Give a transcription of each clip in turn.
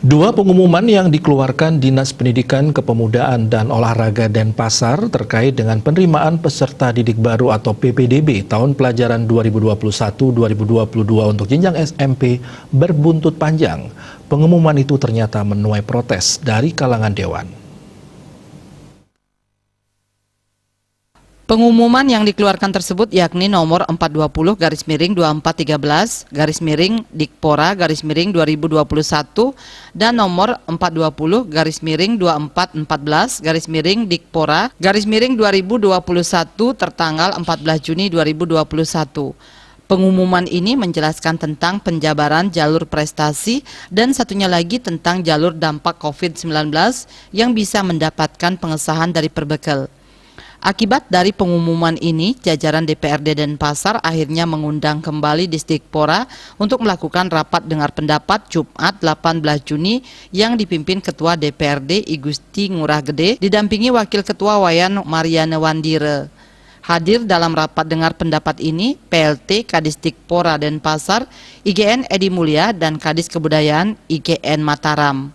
Dua pengumuman yang dikeluarkan Dinas Pendidikan Kepemudaan dan Olahraga Denpasar terkait dengan penerimaan peserta didik baru atau PPDB tahun pelajaran 2021-2022 untuk jenjang SMP berbuntut panjang. Pengumuman itu ternyata menuai protes dari kalangan dewan. Pengumuman yang dikeluarkan tersebut yakni nomor 420-24-Dikpora-2021 dan nomor 420-24-Dikpora-2021 tertanggal 14 Juni 2021. Pengumuman ini menjelaskan tentang penjabaran jalur prestasi dan satunya lagi tentang jalur dampak COVID-19 yang bisa mendapatkan pengesahan dari Perbekel. Akibat dari pengumuman ini, jajaran DPRD Denpasar akhirnya mengundang kembali Disdikpora untuk melakukan rapat dengar pendapat Jumat 18 Juni yang dipimpin Ketua DPRD I Gusti Ngurah Gede didampingi Wakil Ketua Wayan Mariane Wandire. Hadir dalam rapat dengar pendapat ini PLT Kadisdikpora Denpasar, IGN Edi Mulya dan Kadis Kebudayaan IGN Mataram.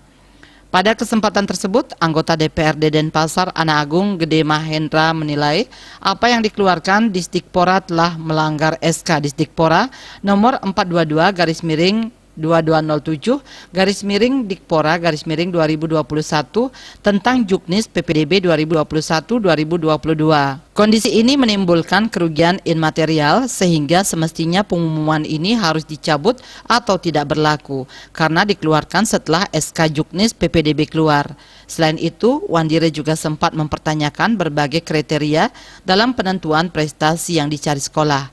Pada kesempatan tersebut, anggota DPRD Denpasar Ana Agung Gede Mahendra menilai apa yang dikeluarkan Disdikpora telah melanggar SK Disdikpora nomor 422-22-Dikpora-2021 tentang Juknis PPDB 2021-2022. Kondisi ini menimbulkan kerugian imaterial sehingga semestinya pengumuman ini harus dicabut atau tidak berlaku karena dikeluarkan setelah SK Juknis PPDB keluar. Selain itu, Wandire juga sempat mempertanyakan berbagai kriteria dalam penentuan prestasi yang dicari sekolah.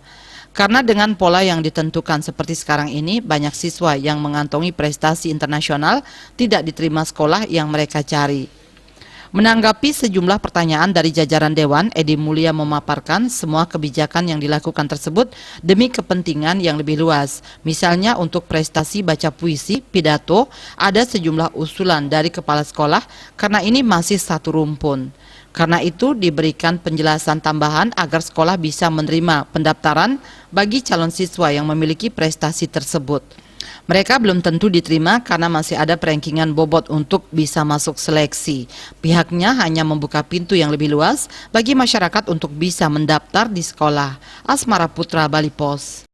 Karena dengan pola yang ditentukan seperti sekarang ini, banyak siswa yang mengantongi prestasi internasional tidak diterima sekolah yang mereka cari. Menanggapi sejumlah pertanyaan dari jajaran Dewan, Edi Mulya memaparkan semua kebijakan yang dilakukan tersebut demi kepentingan yang lebih luas. Misalnya untuk prestasi baca puisi, pidato, ada sejumlah usulan dari kepala sekolah karena ini masih satu rumpun. Karena itu diberikan penjelasan tambahan agar sekolah bisa menerima pendaftaran bagi calon siswa yang memiliki prestasi tersebut. Mereka belum tentu diterima karena masih ada perankingan bobot untuk bisa masuk seleksi. Pihaknya hanya membuka pintu yang lebih luas bagi masyarakat untuk bisa mendaftar di sekolah. Asmara Putra, Bali Pos.